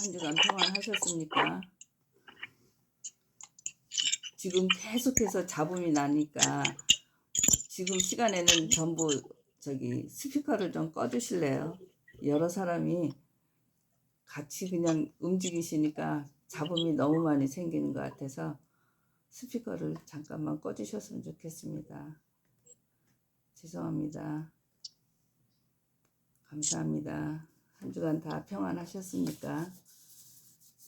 한 주간 평안하셨습니까? 지금 계속해서 잡음이 나니까 지금 시간에는 전부 스피커를 좀 꺼주실래요? 여러 사람이 같이 그냥 움직이시니까 잡음이 너무 많이 생기는 것 같아서 스피커를 잠깐만 꺼주셨으면 좋겠습니다. 죄송합니다. 감사합니다. 한 주간 다 평안하셨습니까?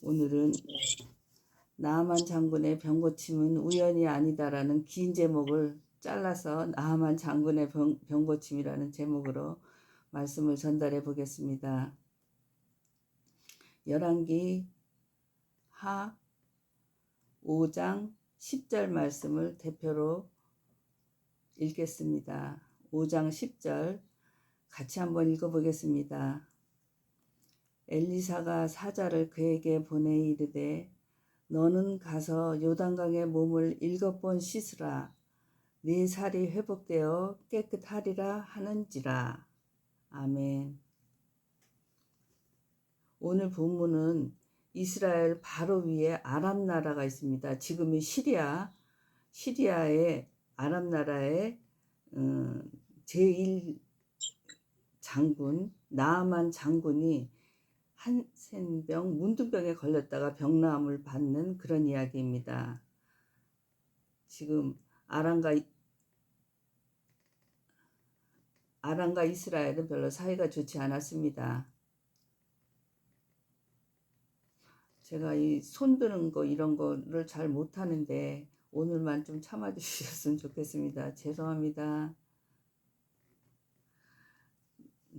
오늘은 나아만 장군의 병고침은 우연이 아니다라는 긴 제목을 잘라서 나아만 장군의 병고침이라는 제목으로 말씀을 전달해 보겠습니다. 열왕기 하 5장 10절 말씀을 대표로 읽겠습니다. 5장 10절 같이 한번 읽어보겠습니다. 엘리사가 사자를 그에게 보내 이르되 너는 가서 요단강에 몸을 7번 씻으라. 네 살이 회복되어 깨끗하리라 하는지라. 아멘. 오늘 본문은 이스라엘 바로 위에 아람 나라가 있습니다. 지금의 시리아의 아람 나라의 제1 장군 나아만 장군이 한센병 문둥병에 걸렸다가 병나음을 받는 그런 이야기입니다. 지금 아람과 이스라엘은 별로 사이가 좋지 않았습니다. 제가 이 손드는 거 이런 거를 잘 못하는데 오늘만 좀 참아주셨으면 좋겠습니다. 죄송합니다.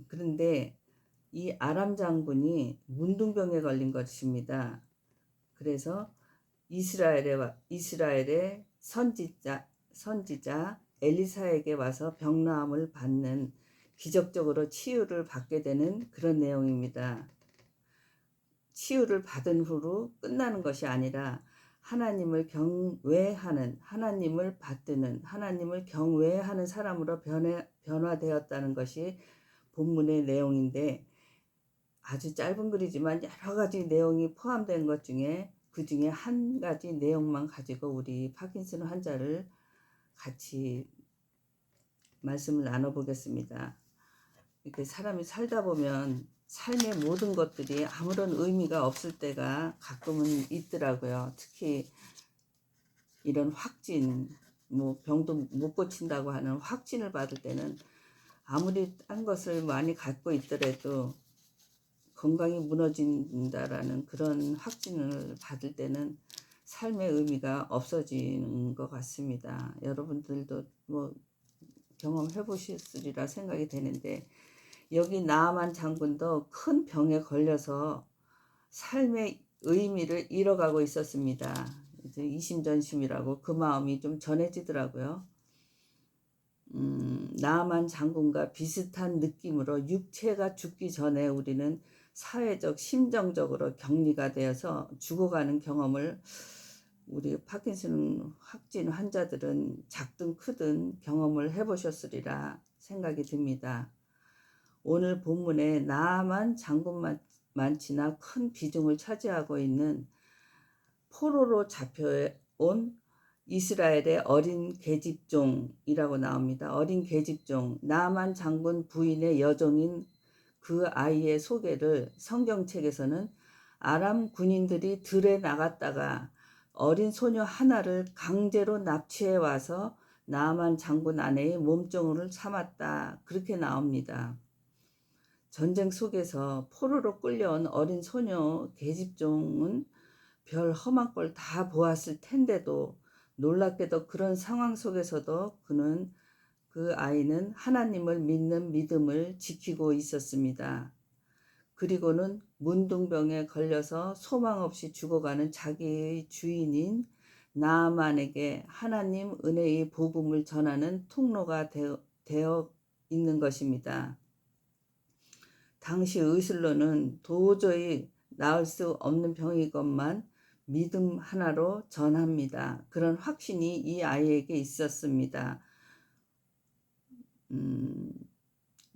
그런데 이 아람 장군이 문둥병에 걸린 것입니다. 그래서 이스라엘의 선지자 엘리사에게 와서 병나음을 받는 기적적으로 치유를 받게 되는 그런 내용입니다. 치유를 받은 후로 끝나는 것이 아니라 하나님을 경외하는, 하나님을 받드는, 하나님을 경외하는 사람으로 변화되었다는 것이 본문의 내용인데 아주 짧은 글이지만 여러 가지 내용이 포함된 것 중에 그 중에 한 가지 내용만 가지고 우리 파킨슨 환자를 같이 말씀을 나눠보겠습니다. 이렇게 사람이 살다 보면 삶의 모든 것들이 아무런 의미가 없을 때가 가끔은 있더라고요. 특히 이런 확진, 병도 못 고친다고 하는 확진을 받을 때는 아무리 딴 것을 많이 갖고 있더라도 건강이 무너진다라는 그런 확진을 받을 때는 삶의 의미가 없어지는 것 같습니다. 여러분들도 경험해 보셨으리라 생각이 되는데 여기 나아만 장군도 큰 병에 걸려서 삶의 의미를 잃어가고 있었습니다. 이제 이심전심이라고 그 마음이 좀 전해지더라고요. 나아만 장군과 비슷한 느낌으로 육체가 죽기 전에 우리는 사회적, 심정적으로 격리가 되어서 죽어가는 경험을 우리 파킨슨 확진 환자들은 작든 크든 경험을 해보셨으리라 생각이 듭니다. 오늘 본문에 나아만 장군만치나 큰 비중을 차지하고 있는 포로로 잡혀온 이스라엘의 어린 계집종이라고 나옵니다. 어린 계집종, 나아만 장군 부인의 여종인 그 아이의 소개를 성경책에서는 아람 군인들이 들에 나갔다가 어린 소녀 하나를 강제로 납치해 와서 나아만 장군 아내의 몸종을 삼았다. 그렇게 나옵니다. 전쟁 속에서 포로로 끌려온 어린 소녀 계집종은 별 험한 걸 다 보았을 텐데도 놀랍게도 그런 상황 속에서도 그 아이는 하나님을 믿는 믿음을 지키고 있었습니다. 그리고는 문둥병에 걸려서 소망 없이 죽어가는 자기의 주인인 나아만에게 하나님 은혜의 복음을 전하는 통로가 되어 있는 것입니다. 당시 의술로는 도저히 나을 수 없는 병이건만 믿음 하나로 전합니다. 그런 확신이 이 아이에게 있었습니다.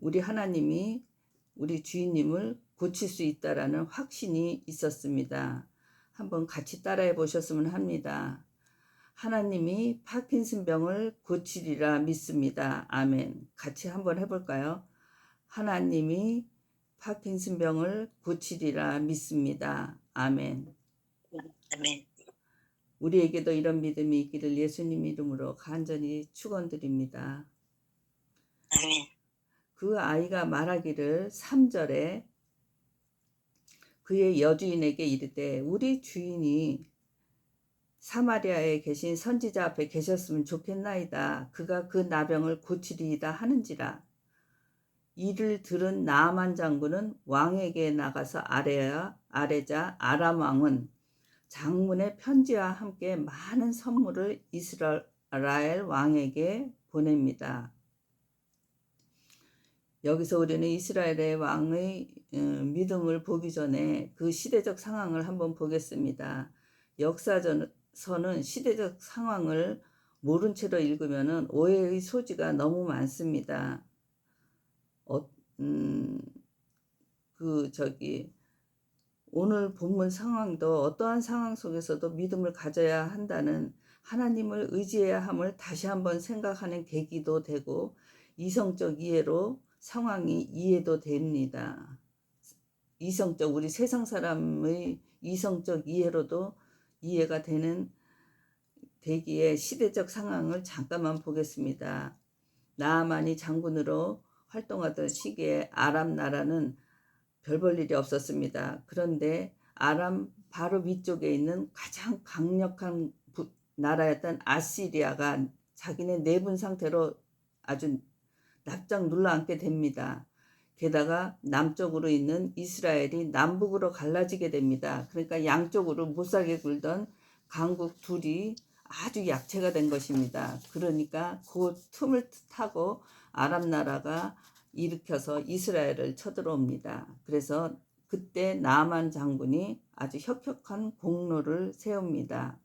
우리 하나님이 우리 주인님을 고칠 수 있다라는 확신이 있었습니다. 한번 같이 따라해 보셨으면 합니다. 하나님이 파킨슨 병을 고치리라 믿습니다. 아멘. 같이 한번 해볼까요? 하나님이 파킨슨 병을 고치리라 믿습니다. 아멘. 아멘. 우리에게도 이런 믿음이 있기를 예수님 이름으로 간절히 축원드립니다. 아멘. 그 아이가 말하기를 3절에 그의 여주인에게 이르되 우리 주인이 사마리아에 계신 선지자 앞에 계셨으면 좋겠나이다. 그가 그 나병을 고치리이다 하는지라. 이를 들은 나아만 장군은 왕에게 나가서 아래자 아람 왕은 장문의 편지와 함께 많은 선물을 이스라엘 왕에게 보냅니다. 여기서 우리는 이스라엘의 왕의 믿음을 보기 전에 그 시대적 상황을 한번 보겠습니다. 역사서는 시대적 상황을 모른 채로 읽으면 오해의 소지가 너무 많습니다. 오늘 본문 상황도 어떠한 상황 속에서도 믿음을 가져야 한다는 하나님을 의지해야 함을 다시 한번 생각하는 계기도 되고 이성적 이해로 상황이 이해도 됩니다. 우리 세상 사람의 이성적 이해로도 이해가 되기에 시대적 상황을 잠깐만 보겠습니다. 나아만이 장군으로 활동하던 시기에 아람 나라는 별 볼 일이 없었습니다. 그런데 아람 바로 위쪽에 있는 가장 강력한 나라였던 아시리아가 자기네 내분 상태로 아주 납작 눌러앉게 됩니다. 게다가 남쪽으로 있는 이스라엘이 남북으로 갈라지게 됩니다. 그러니까 양쪽으로 못살게 굴던 강국 둘이 아주 약체가 된 것입니다. 그러니까 그 틈을 타고 아람 나라가 일으켜서 이스라엘을 쳐들어옵니다. 그래서 그때 나아만 장군이 아주 혁혁한 공로를 세웁니다.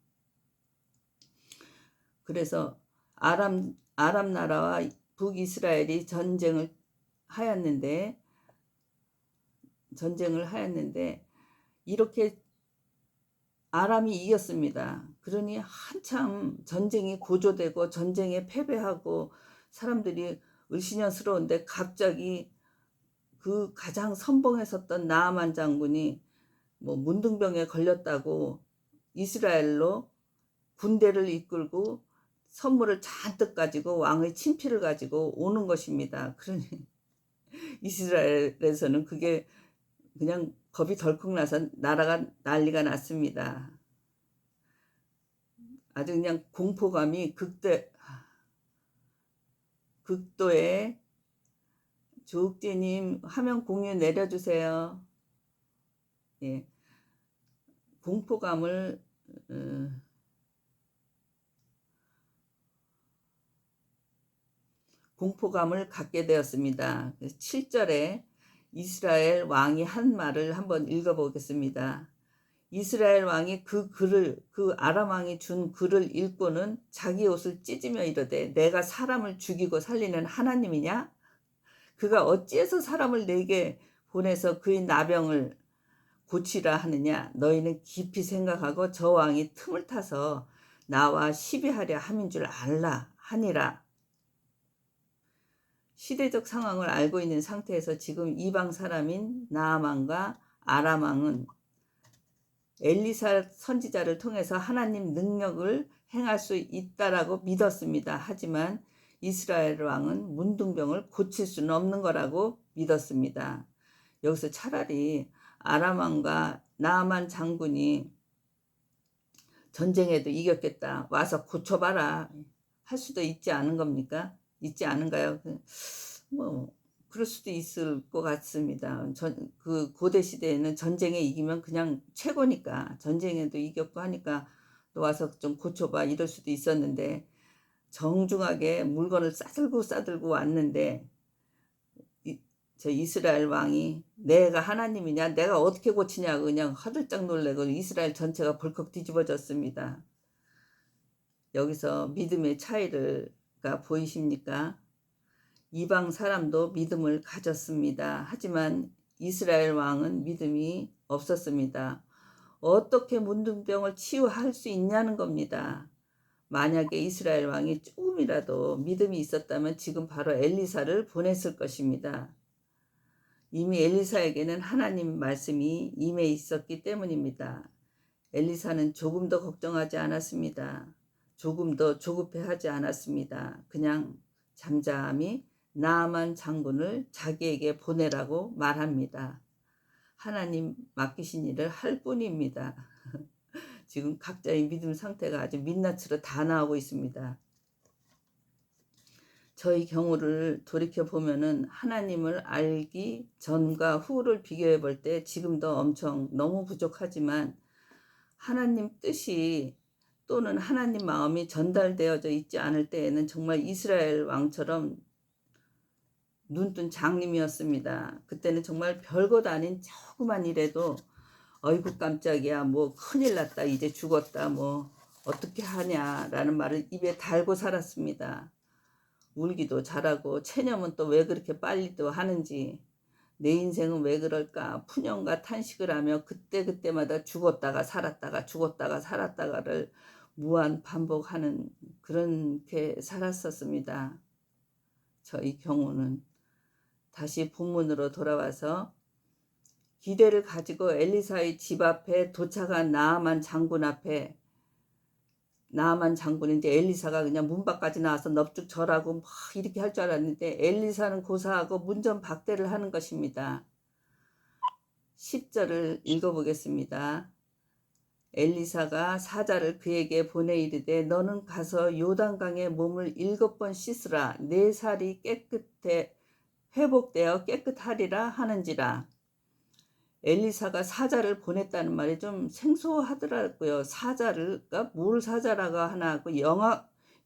그래서 아람 나라와 북이스라엘이 전쟁을 하였는데 이렇게 아람이 이겼습니다. 그러니 한참 전쟁이 고조되고 전쟁에 패배하고 사람들이 을씨년스러운데 갑자기 그 가장 선봉에 섰던 나아만 장군이 문둥병에 걸렸다고 이스라엘로 군대를 이끌고 선물을 잔뜩 가지고 왕의 친필을 가지고 오는 것입니다. 그러니 이스라엘에서는 그게 그냥 겁이 덜컥 나서 나라가 난리가 났습니다. 아주 그냥 공포감이 극도의 조욱재님 화면 공유 내려주세요. 예, 공포감을 갖게 되었습니다. 7절에 이스라엘 왕이 한 말을 한번 읽어보겠습니다. 이스라엘 왕이 그 아람 왕이 준 글을 읽고는 자기 옷을 찢으며 이르되 내가 사람을 죽이고 살리는 하나님이냐? 그가 어찌해서 사람을 내게 보내서 그의 나병을 고치라 하느냐? 너희는 깊이 생각하고 저 왕이 틈을 타서 나와 시비하려 함인 줄 알라 하니라. 시대적 상황을 알고 있는 상태에서 지금 이방 사람인 나아만과 아람 왕은 엘리사 선지자를 통해서 하나님 능력을 행할 수 있다라고 믿었습니다. 하지만 이스라엘 왕은 문둥병을 고칠 수는 없는 거라고 믿었습니다. 여기서 차라리 아람 왕과 나아만 장군이 전쟁에도 이겼겠다. 와서 고쳐봐라. 할 수도 있지 않은 겁니까? 있지 않은가요? 그럴 수도 있을 것 같습니다. 그 고대 시대에는 전쟁에 이기면 그냥 최고니까 전쟁에도 이겼고 하니까 또 와서 좀 고쳐봐 이럴 수도 있었는데 정중하게 물건을 싸들고 왔는데 저 이스라엘 왕이 내가 하나님이냐 내가 어떻게 고치냐고 그냥 화들짝 놀래고 이스라엘 전체가 벌컥 뒤집어졌습니다. 여기서 믿음의 차이가 보이십니까? 이방 사람도 믿음을 가졌습니다. 하지만 이스라엘 왕은 믿음이 없었습니다. 어떻게 문둥병을 치유할 수 있냐는 겁니다. 만약에 이스라엘 왕이 조금이라도 믿음이 있었다면 지금 바로 엘리사를 보냈을 것입니다. 이미 엘리사에게는 하나님 말씀이 임해 있었기 때문입니다. 엘리사는 조금 더 걱정하지 않았습니다. 조금 더 조급해하지 않았습니다. 그냥 잠잠히 나아만 장군을 자기에게 보내라고 말합니다. 하나님 맡기신 일을 할 뿐입니다. 지금 각자의 믿음 상태가 아주 민낯으로 다 나오고 있습니다. 저희 경우를 돌이켜 보면은 하나님을 알기 전과 후를 비교해 볼 때 지금도 엄청 너무 부족하지만 하나님 뜻이 또는 하나님 마음이 전달되어져 있지 않을 때에는 정말 이스라엘 왕처럼 눈뜬 장님이었습니다. 그때는 정말 별것 아닌 조그만 일에도 어이구 깜짝이야, 뭐 큰일 났다, 이제 죽었다, 뭐 어떻게 하냐라는 말을 입에 달고 살았습니다. 울기도 잘하고 체념은 또 왜 그렇게 빨리 또 하는지, 내 인생은 왜 그럴까 푸념과 탄식을 하며 그때그때마다 죽었다가 살았다가 죽었다가 살았다가를 무한 반복하는 그렇게 살았었습니다. 저희 경우는 다시 본문으로 돌아와서 기대를 가지고 엘리사의 집 앞에 도착한 나아만 장군 앞에, 나아만 장군은 이제 엘리사가 그냥 문 밖까지 나와서 넙죽 절하고 막 이렇게 할 줄 알았는데 엘리사는 고사하고 문전박대를 하는 것입니다. 10절을 읽어보겠습니다. 엘리사가 사자를 그에게 보내 이르되 너는 가서 요단강에 몸을 7번 씻으라. 내 살이 깨끗해 회복되어 깨끗하리라 하는지라. 엘리사가 사자를 보냈다는 말이 좀 생소하더라고요. 사자가 뭘 사자라고 하나 하고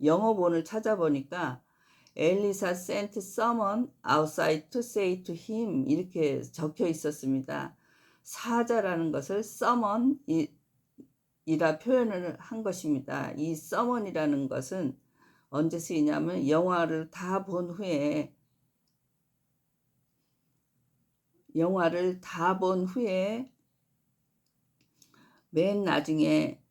영어본을 찾아보니까 엘리사 sent someone outside to say to him 이렇게 적혀 있었습니다. 사자라는 것을 someone 이라 표현을 한 것입니다. 이 someone이라는 것은 언제 쓰이냐면 영화를 다 본 후에 맨 나중에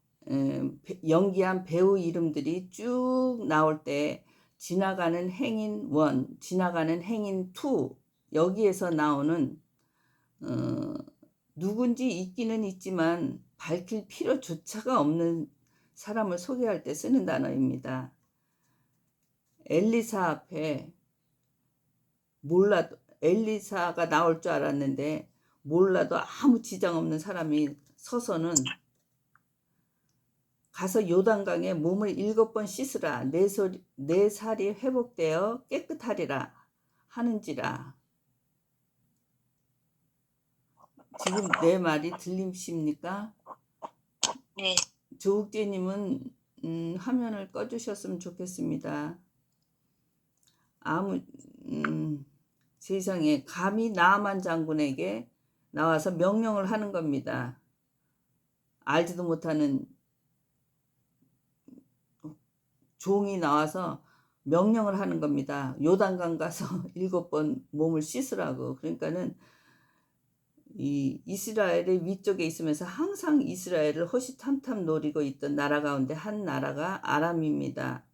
연기한 배우 이름들이 쭉 나올 때 지나가는 행인 1, 지나가는 행인 2 여기에서 나오는 누군지 있기는 있지만 밝힐 필요조차가 없는 사람을 소개할 때 쓰는 단어입니다. 엘리사 앞에 몰라도 엘리사가 나올 줄 알았는데 몰라도 아무 지장 없는 사람이 서서는 가서 요단강에 몸을 7번 씻으라. 내 살이 회복되어 깨끗하리라 하는지라. 지금 내 말이 들리십니까? 네. 조욱재님은 화면을 꺼주셨으면 좋겠습니다. 세상에 감히 나아만 장군에게 나와서 명령을 하는 겁니다. 알지도 못하는 종이 나와서 명령을 하는 겁니다. 요단강 가서 7번 몸을 씻으라고. 그러니까는 이 이스라엘의 위쪽에 있으면서 항상 이스라엘을 호시탐탐 노리고 있던 나라 가운데 한 나라가 아람입니다.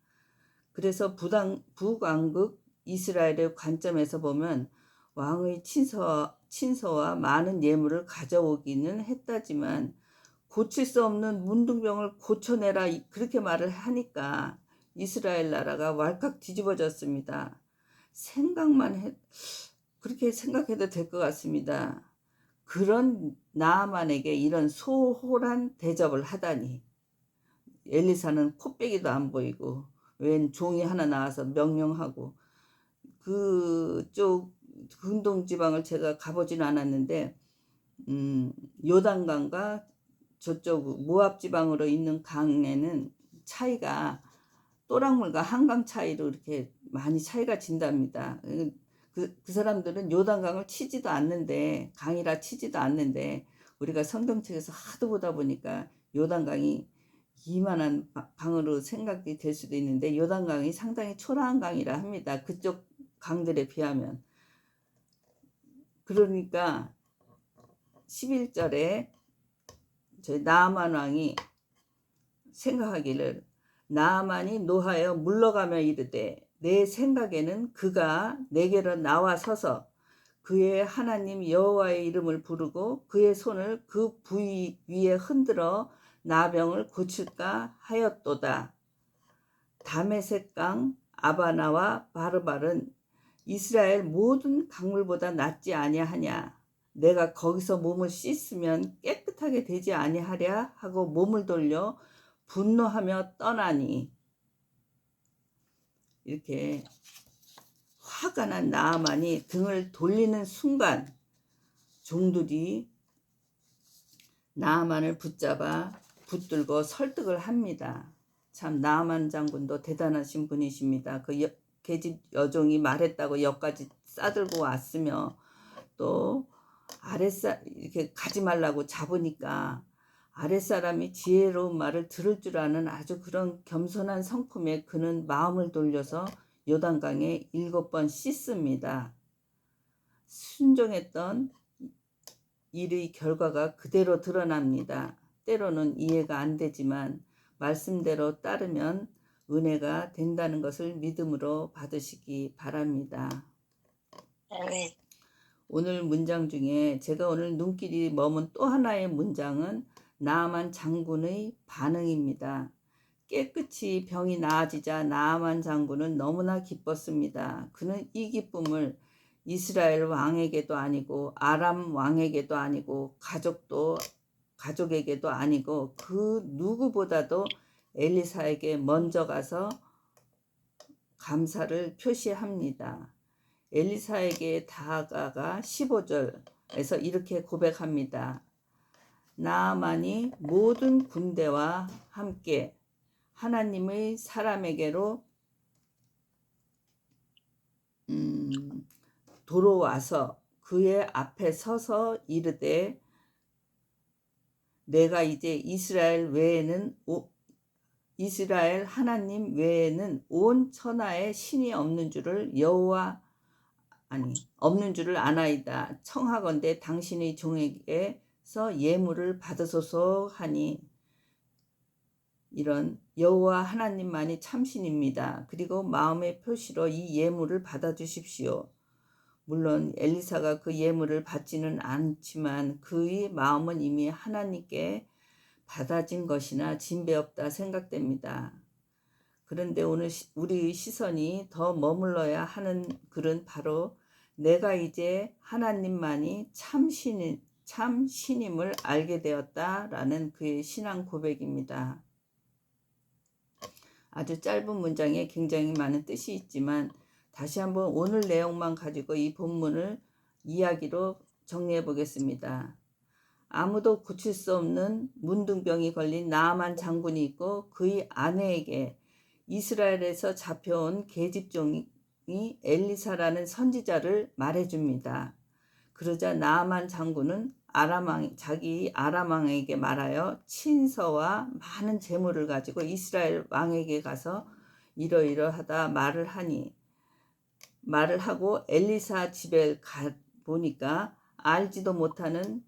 그래서 북왕국 이스라엘의 관점에서 보면 왕의 친서와 많은 예물을 가져오기는 했다지만 고칠 수 없는 문둥병을 고쳐내라 그렇게 말을 하니까 이스라엘 나라가 왈칵 뒤집어졌습니다. 그렇게 생각해도 될 것 같습니다. 그런 나아만에게 이런 소홀한 대접을 하다니. 엘리사는 코빼기도 안 보이고 웬 종이 하나 나와서 명령하고. 그쪽 근동 지방을 제가 가보지는 않았는데 요단강과 저쪽 모압 지방으로 있는 강에는 차이가 또랑물과 한강 차이로 이렇게 많이 차이가 진답니다. 그 사람들은 요단강을 치지도 않는데, 강이라 치지도 않는데, 우리가 성경책에서 하도 보다 보니까 요단강이 이만한 강으로 생각이 될 수도 있는데 요단강이 상당히 초라한 강이라 합니다. 그쪽 강들에 비하면. 그러니까 11절에 저희 나아만 왕이 생각하기를, 나아만이 노하여 물러가며 이르되 내 생각에는 그가 내게로 나와 서서 그의 하나님 여호와의 이름을 부르고 그의 손을 그 부위 위에 흔들어 나병을 고칠까 하였도다. 다메섹강 아바나와 바르발은 이스라엘 모든 강물보다 낫지 아니하냐. 내가 거기서 몸을 씻으면 깨끗하게 되지 아니하랴 하고 몸을 돌려 분노하며 떠나니. 이렇게 화가 난 나아만이 등을 돌리는 순간 종들이 나아만을 붙잡아 붙들고 설득을 합니다. 참 나아만 장군도 대단하신 분이십니다. 그 계집 여종이 말했다고 여기까지 싸들고 왔으며, 또 이렇게 가지 말라고 잡으니까 아랫사람이 지혜로운 말을 들을 줄 아는 아주 그런 겸손한 성품에 그는 마음을 돌려서 요단강에 7번 씻습니다. 순종했던 일의 결과가 그대로 드러납니다. 때로는 이해가 안 되지만 말씀대로 따르면 은혜가 된다는 것을 믿음으로 받으시기 바랍니다. 아멘. 오늘 문장 중에 제가 오늘 눈길이 머문 또 하나의 문장은 나아만 장군의 반응입니다. 깨끗이 병이 나아지자 나아만 장군은 너무나 기뻤습니다. 그는 이 기쁨을 이스라엘 왕에게도 아니고 아람 왕에게도 아니고 가족에게도 아니고 그 누구보다도 엘리사에게 먼저 가서 감사를 표시합니다. 엘리사에게 다가가 15절에서 이렇게 고백합니다. 나아만이 모든 군대와 함께 하나님의 사람에게로 돌아와서 그의 앞에 서서 이르되 내가 이제 이스라엘 하나님 외에는 온 천하에 신이 없는 줄을 없는 줄을 아나이다. 청하건대 당신의 종에게서 예물을 받으소서 하니. 이런 여호와 하나님만이 참신입니다. 그리고 마음의 표시로 이 예물을 받아주십시오. 물론 엘리사가 그 예물을 받지는 않지만 그의 마음은 이미 하나님께 받아진 것이나 진배없다 생각됩니다. 그런데 오늘 우리의 시선이 더 머물러야 하는 글은 바로 내가 이제 하나님만이 참 신임을 알게 되었다라는 그의 신앙 고백입니다. 아주 짧은 문장에 굉장히 많은 뜻이 있지만 다시 한번 오늘 내용만 가지고 이 본문을 이야기로 정리해 보겠습니다. 아무도 고칠 수 없는 문둥병이 걸린 나아만 장군이 있고 그의 아내에게 이스라엘에서 잡혀온 계집종이 엘리사라는 선지자를 말해줍니다. 그러자 나아만 장군은 자기 아람 왕에게 말하여 친서와 많은 재물을 가지고 이스라엘 왕에게 가서 이러이러하다 말을 하고 엘리사 집에 가 보니까 알지도 못하는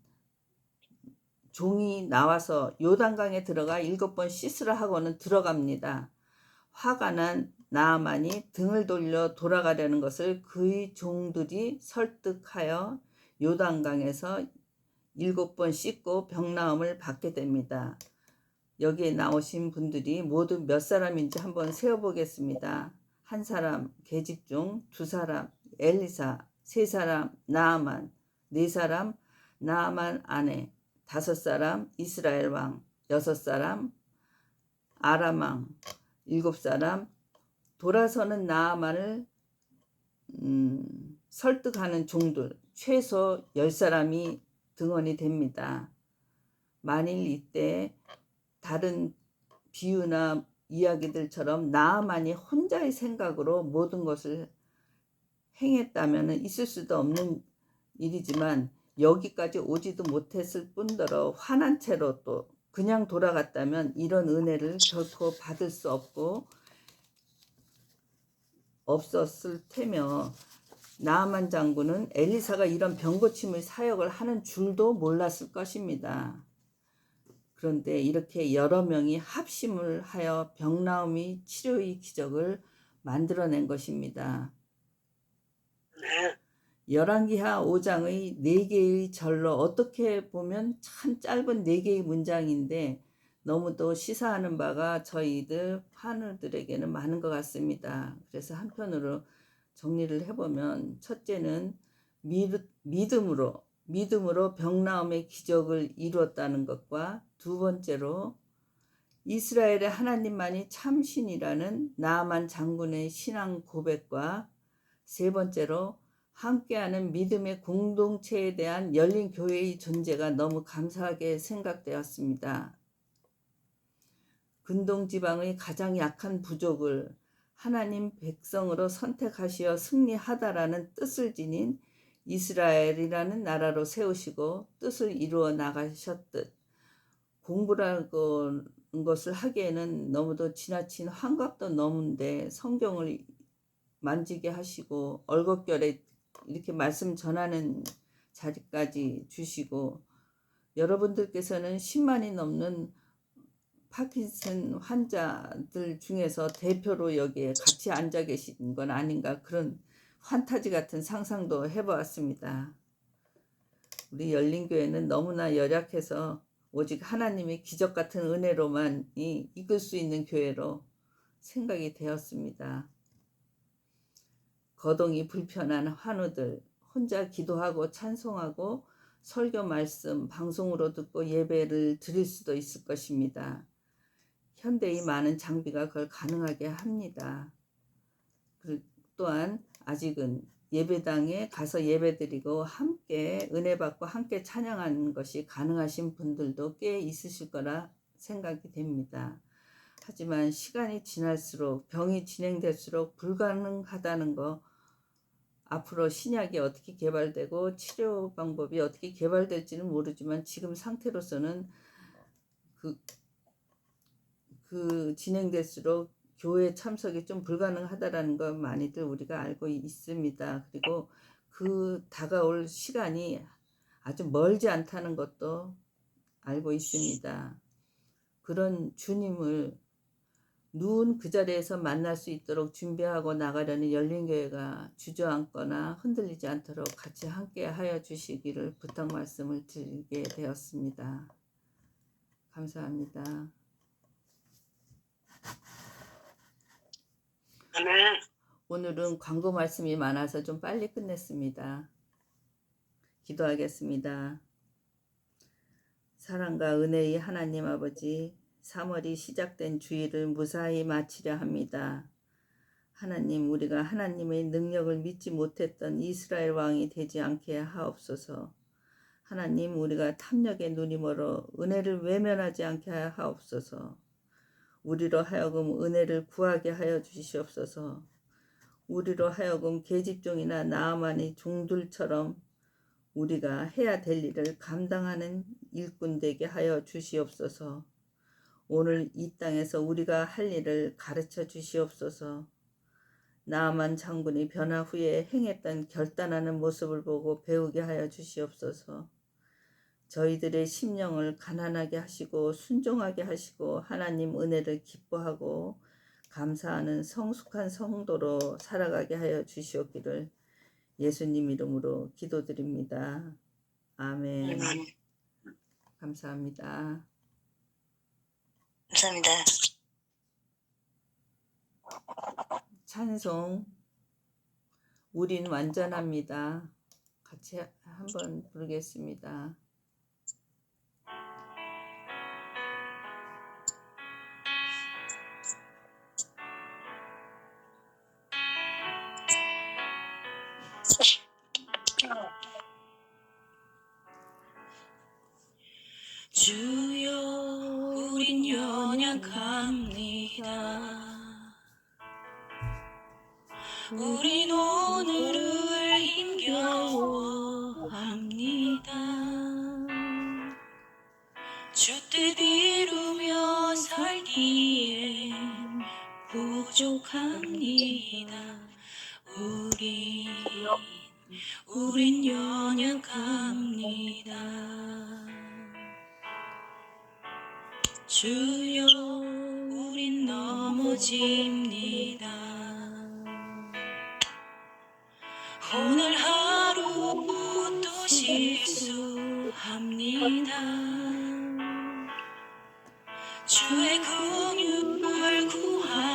종이 나와서 요단강에 들어가 7번 씻으라 하고는 들어갑니다. 화가 난 나아만이 등을 돌려 돌아가려는 것을 그의 종들이 설득하여 요단강에서 7번 씻고 병나음을 받게 됩니다. 여기에 나오신 분들이 모두 몇 사람인지 한번 세어보겠습니다. 1사람 계집종, 2사람 엘리사, 3사람 나아만, 4사람 나아만 아내, 5사람 이스라엘 왕, 6사람 아람 왕, 7사람 돌아서는 나아만을 설득하는 종들, 최소 10사람이 등원이 됩니다. 만일 이때 다른 비유나 이야기들처럼 나아만이 혼자의 생각으로 모든 것을 행했다면 있을 수도 없는 일이지만 여기까지 오지도 못했을 뿐더러 화난 채로 또 그냥 돌아갔다면 이런 은혜를 결코 받을 수 없었을 테며 나아만 장군은 엘리사가 이런 병고침의 사역을 하는 줄도 몰랐을 것입니다. 그런데 이렇게 여러 명이 합심을 하여 병나음이 치료의 기적을 만들어낸 것입니다. 열왕기하 5장의 4개의 절로 어떻게 보면 참 짧은 4개의 문장인데 너무도 시사하는 바가 저희들 환우들에게는 많은 것 같습니다. 그래서 한편으로 정리를 해보면 첫째는 믿음으로 병나음의 기적을 이루었다는 것과 두 번째로 이스라엘의 하나님만이 참신이라는 나아만 장군의 신앙 고백과 세 번째로 함께하는 믿음의 공동체에 대한 열린 교회의 존재가 너무 감사하게 생각되었습니다. 근동지방의 가장 약한 부족을 하나님 백성으로 선택하시어 승리하다라는 뜻을 지닌 이스라엘이라는 나라로 세우시고 뜻을 이루어 나가셨듯 공부라는 것을 하기에는 너무도 지나친 환갑도 넘은데 성경을 만지게 하시고 얼곡결에 이렇게 말씀 전하는 자리까지 주시고 여러분들께서는 10만이 넘는 파킨슨 환자들 중에서 대표로 여기에 같이 앉아 계신 건 아닌가 그런 판타지 같은 상상도 해보았습니다. 우리 열린교회는 너무나 열약해서 오직 하나님의 기적 같은 은혜로만 이끌 수 있는 교회로 생각이 되었습니다. 거동이 불편한 환우들 혼자 기도하고 찬송하고 설교 말씀 방송으로 듣고 예배를 드릴 수도 있을 것입니다. 현대의 많은 장비가 그걸 가능하게 합니다. 또한 아직은 예배당에 가서 예배드리고 함께 은혜 받고 함께 찬양하는 것이 가능하신 분들도 꽤 있으실 거라 생각이 됩니다. 하지만 시간이 지날수록 병이 진행될수록 불가능하다는 거 앞으로 신약이 어떻게 개발되고 치료 방법이 어떻게 개발될지는 모르지만 지금 상태로서는 그 진행될수록 교회 참석이 좀 불가능하다라는 걸 많이들 우리가 알고 있습니다. 그리고 그 다가올 시간이 아주 멀지 않다는 것도 알고 있습니다. 그런 주님을 누운 그 자리에서 만날 수 있도록 준비하고 나가려는 열린교회가 주저앉거나 흔들리지 않도록 같이 함께 하여 주시기를 부탁 말씀을 드리게 되었습니다. 감사합니다. 오늘은 광고 말씀이 많아서 좀 빨리 끝냈습니다. 기도하겠습니다. 사랑과 은혜의 하나님 아버지, 3월이 시작된 주일을 무사히 마치려 합니다. 하나님, 우리가 하나님의 능력을 믿지 못했던 이스라엘 왕이 되지 않게 하옵소서. 하나님, 우리가 탐욕의 눈이 멀어 은혜를 외면하지 않게 하옵소서. 우리로 하여금 은혜를 구하게 하여 주시옵소서. 우리로 하여금 계집종이나 나아만의 종들처럼 우리가 해야 될 일을 감당하는 일꾼 되게 하여 주시옵소서. 오늘 이 땅에서 우리가 할 일을 가르쳐 주시옵소서. 나아만 장군이 변화 후에 행했던 결단하는 모습을 보고 배우게 하여 주시옵소서. 저희들의 심령을 가난하게 하시고 순종하게 하시고 하나님 은혜를 기뻐하고 감사하는 성숙한 성도로 살아가게 하여 주시옵기를 예수님 이름으로 기도드립니다. 아멘. 감사합니다. 감사합니다. 찬송 우린 완전합니다. 같이 한번 부르겠습니다. 주여 우린 연약합니다. 우린 오늘을 힘겨워합니다. 주 뜻 이루며 살기에 부족합니다. 우린 연약합니다. 주여 우린 넘어집니다. 오늘 하루 또 실수합니다. 주의 긍휼을 구하